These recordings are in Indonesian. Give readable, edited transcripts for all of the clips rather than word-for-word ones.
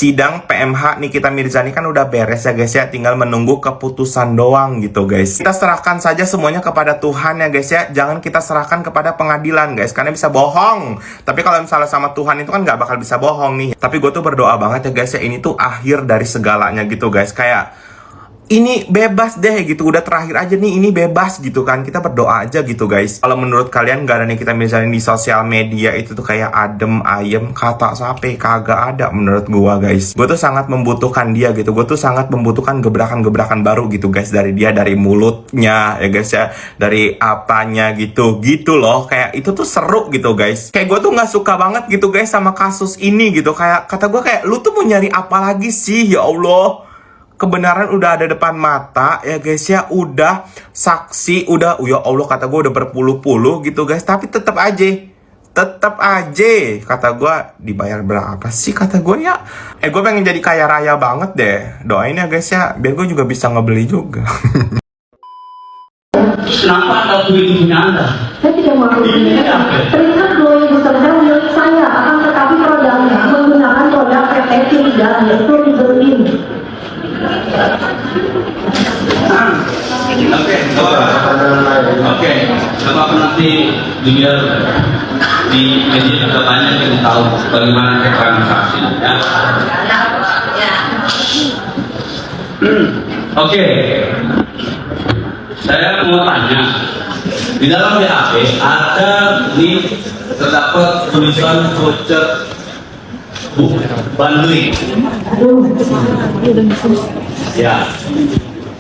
sidang PMH Nikita Mirzani kan udah beres ya guys ya, tinggal menunggu keputusan doang gitu guys. Kita serahkan saja semuanya kepada Tuhan ya guys ya, jangan kita serahkan kepada pengadilan guys, karena bisa bohong. Tapi kalau misalnya sama Tuhan itu kan nggak bakal bisa bohong nih. Tapi gue tuh berdoa banget ya guys ya, ini tuh akhir dari segalanya gitu guys. Kayak ini bebas deh gitu, udah terakhir aja nih, ini bebas gitu kan. Kita berdoa aja gitu guys. Kalau menurut kalian gak ada Nikita Mirzani di sosial media itu tuh kayak adem ayem, kata sampai kagak ada menurut gua guys. Gue tuh sangat membutuhkan dia gitu, gue tuh sangat membutuhkan gebrakan-gebrakan baru gitu guys dari dia, dari mulutnya ya guys ya, dari apanya gitu loh. Kayak itu tuh seru gitu guys. Kayak gue tuh nggak suka banget gitu guys sama kasus ini gitu. Kayak kata gue kayak, lu tuh mau nyari apa lagi sih ya Allah? Kebenaran udah ada depan mata ya guys ya, udah saksi, udah ya Allah kata gue udah berpuluh-puluh gitu guys, tapi tetap aja kata gue, dibayar berapa sih kata gue ya. Gue pengen jadi kaya raya banget deh, doain ya guys ya, biar gue juga bisa ngebeli juga. Terus kenapa Anda beli punya Anda? Saya tidak mau ini. Terlihat bahwa ibu saudara milik saya, akan tetapi produknya menggunakan produk PT Tidak, yaitu Libertin. Oke, coba nanti biar di media juga banyak yang tahu bagaimana keterangan saksi ya. Oke, saya mau tanya, di dalam BAP ada terdapat tulisan voucher bundling. Ya.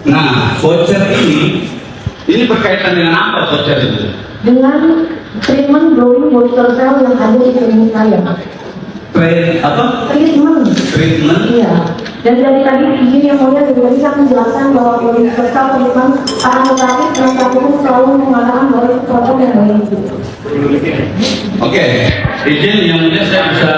Nah, voucher ini berkaitan dengan apa voucher itu? Dengan treatment glowing booster cell yang ada di klinik saya. Treatment? Iya. Dan dari tadi izin yang mulia juga bisa menjelaskan bahwa glowing booster cell memang akan tetapi penasihat hukum selalu mengatakan bahwa itu produk yang baik. Oke, izin yang mulia saya bisa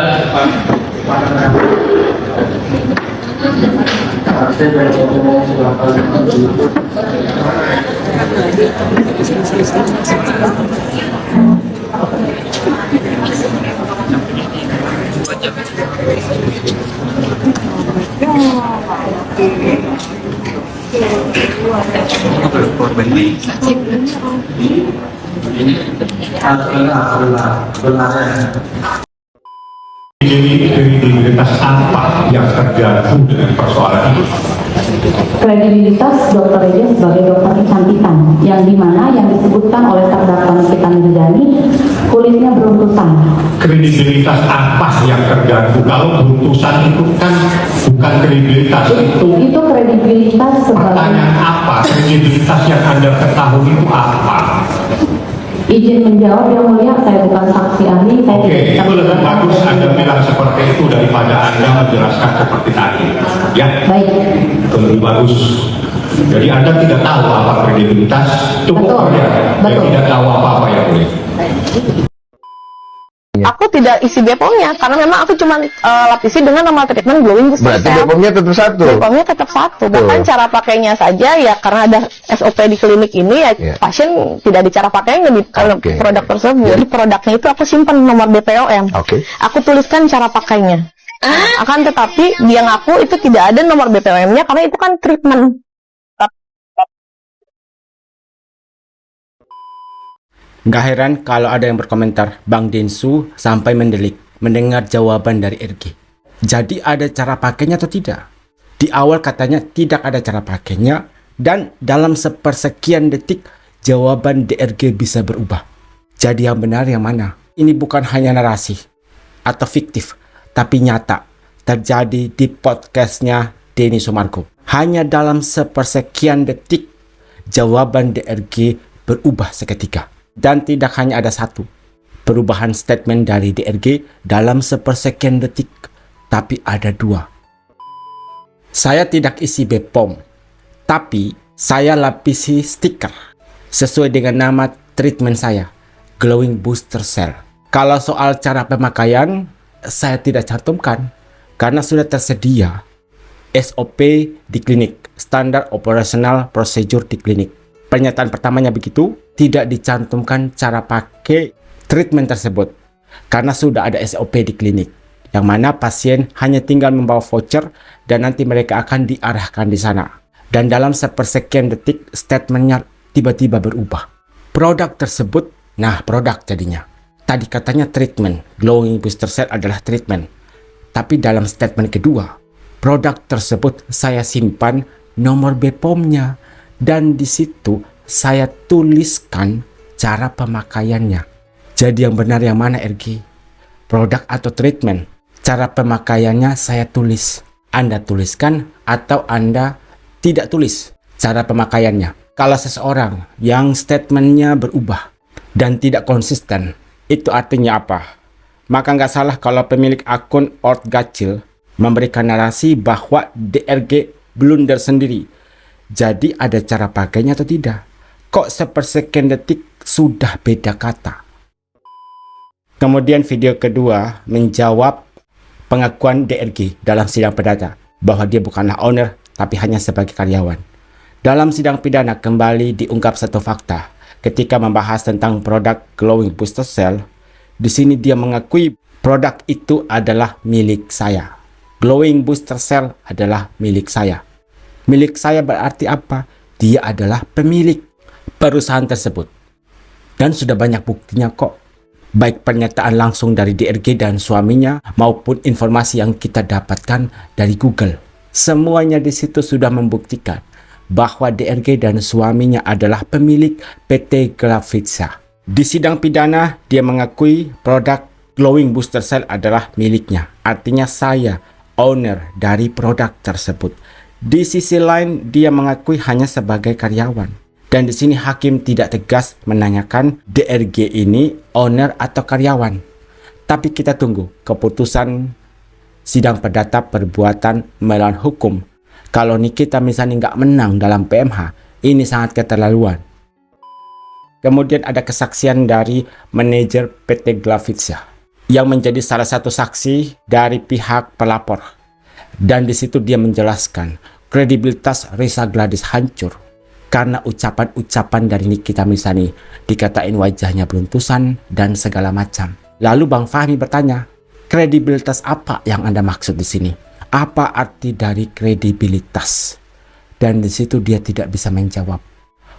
Jadi kredibilitas apa yang terganggu dengan persoalan ini? Kredibilitas Dr. Reja sebagai dokter kecantikan, yang dimana yang disebutkan oleh terdakwa Nikita Mirzani kulitnya beruntusan. Kredibilitas apa yang terganggu? Kalau beruntusan itu kan bukan kredibilitas. Itu kredibilitas sebagai... Pertanyaan apa? Kredibilitas yang Anda ketahui itu apa? Izin menjawab yang mulia, saya bukan saksi ahli. Oke, itu lebih bagus Anda bilang seperti itu daripada Anda menjelaskan seperti tadi. Ya, Baik. itu lebih bagus. Jadi Anda tidak tahu apa kredibilitas, cukup ya. Dia tidak tahu apa-apa yang boleh. Aku tidak isi BPOM-nya karena memang aku cuma lapisi dengan normal treatment glowing booster Berarti cell. BPOM-nya tetap satu. BPOM-nya tetap satu. Bahkan cara pakainya saja ya karena ada SOP di klinik ini ya pasien tidak dicara pakainya di produk tersebut. Jadi produknya itu aku simpan nomor BPOM. Aku tuliskan cara pakainya. Akan tetapi dia ngaku itu tidak ada nomor BPOM-nya karena itu kan treatment. Nggak heran kalau ada yang berkomentar Bang Densu sampai mendelik mendengar jawaban dari RG. Jadi ada cara pakainya atau tidak? Di awal katanya tidak ada cara pakainya dan dalam sepersekian detik jawaban DRG bisa berubah. Jadi yang benar yang mana? Ini bukan hanya narasi atau fiktif, tapi nyata terjadi di podcastnya Denny Sumargo. Hanya dalam sepersekian detik jawaban DRG berubah seketika. Dan tidak hanya ada satu perubahan statement dari DRG dalam sepersekian detik, tapi ada dua. Saya tidak isi BPOM, tapi saya lapisi stiker sesuai dengan nama treatment saya, Glowing Booster Cell. Kalau soal cara pemakaian, saya tidak cantumkan karena sudah tersedia SOP di klinik, Standard Operational Procedure di klinik. Pernyataan pertamanya begitu, tidak dicantumkan cara pakai treatment tersebut karena sudah ada SOP di klinik. yang mana pasien hanya tinggal membawa voucher dan nanti mereka akan diarahkan di sana. Dan dalam sepersekian detik statementnya tiba-tiba berubah. Produk tersebut, produk jadinya. Tadi katanya treatment, glowing booster cell adalah treatment. Tapi dalam statement kedua, produk tersebut saya simpan nomor BPOM-nya dan di situ saya tuliskan cara pemakaiannya. Jadi yang benar yang mana, RG? Produk atau treatment? Cara pemakaiannya saya tulis. Anda tuliskan atau Anda tidak tulis cara pemakaiannya. Kalau seseorang yang statementnya berubah dan tidak konsisten, itu artinya apa? Maka nggak salah kalau pemilik akun Ortgacil memberikan narasi bahwa DRG blunder sendiri. Jadi ada cara pakainya atau tidak? Kok sepersekian detik sudah beda kata? Kemudian video kedua menjawab pengakuan DRG dalam sidang perdata bahwa dia bukanlah owner tapi hanya sebagai karyawan. Dalam sidang pidana kembali diungkap satu fakta ketika membahas tentang produk glowing booster cell. Di sini dia mengakui produk itu adalah milik saya. Glowing booster cell adalah milik saya. Milik saya berarti apa? Dia adalah pemilik perusahaan tersebut. Dan sudah banyak buktinya kok. Baik pernyataan langsung dari DRG dan suaminya maupun informasi yang kita dapatkan dari Google. Semuanya di situ sudah membuktikan bahwa DRG dan suaminya adalah pemilik PT Glavitsa. Di sidang pidana, dia mengakui produk glowing booster cell adalah miliknya. Artinya saya owner dari produk tersebut. Di sisi lain, dia mengakui hanya sebagai karyawan. Dan di sini hakim tidak tegas menanyakan DRG ini owner atau karyawan. Tapi kita tunggu keputusan sidang perdata perbuatan melawan hukum. Kalau Nikita misalnya nggak menang dalam PMH, ini sangat keterlaluan. Kemudian ada kesaksian dari manajer PT Glavitsa yang menjadi salah satu saksi dari pihak pelapor. Dan di situ dia menjelaskan kredibilitas Risa Gladys hancur karena ucapan-ucapan dari Nikita Mirzani, dikatain wajahnya beruntusan dan segala macam. Lalu Bang Fahmi bertanya, kredibilitas apa yang Anda maksud di sini? Apa arti dari kredibilitas? Dan di situ dia tidak bisa menjawab.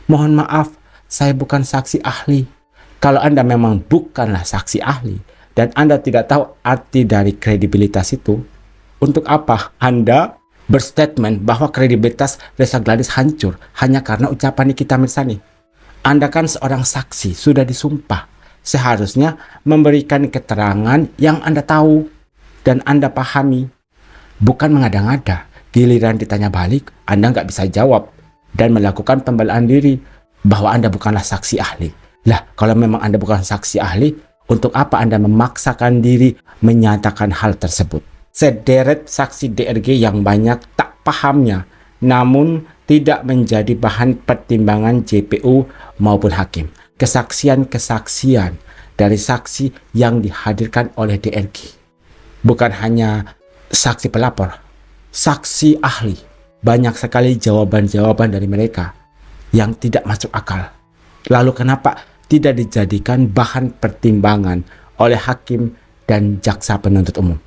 Mohon maaf, saya bukan saksi ahli. Kalau Anda memang bukanlah saksi ahli dan Anda tidak tahu arti dari kredibilitas itu, untuk apa Anda berstatement bahwa kredibilitas Risa Gladys hancur hanya karena ucapan Nikita Mirzani? Anda kan seorang saksi, sudah disumpah. Seharusnya memberikan keterangan yang Anda tahu dan Anda pahami. Bukan mengada-ngada, giliran ditanya balik, Anda nggak bisa jawab dan melakukan pembelaan diri bahwa Anda bukanlah saksi ahli. Lah, kalau memang Anda bukan saksi ahli, untuk apa Anda memaksakan diri menyatakan hal tersebut? Sederet saksi DRG yang banyak tak pahamnya, namun tidak menjadi bahan pertimbangan JPU maupun hakim. Kesaksian-kesaksian dari saksi yang dihadirkan oleh DRG. Bukan hanya saksi pelapor, saksi ahli. Banyak sekali jawaban-jawaban dari mereka yang tidak masuk akal. Lalu kenapa tidak dijadikan bahan pertimbangan oleh hakim dan jaksa penuntut umum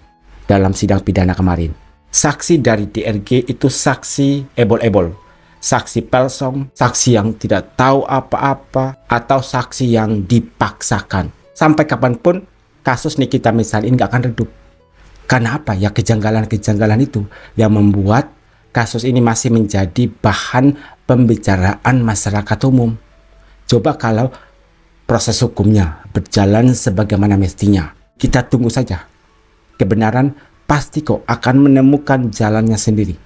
dalam sidang pidana kemarin? Saksi dari DRG itu saksi ebol-ebol, saksi pelsong, saksi yang tidak tahu apa-apa, atau saksi yang dipaksakan. Sampai kapanpun kasus Nikita Mirzani ini gak akan redup. Karena apa? Ya kejanggalan-kejanggalan itu yang membuat kasus ini masih menjadi bahan pembicaraan masyarakat umum. Coba kalau proses hukumnya berjalan sebagaimana mestinya. Kita tunggu saja. Kebenaran pasti kok akan menemukan jalannya sendiri.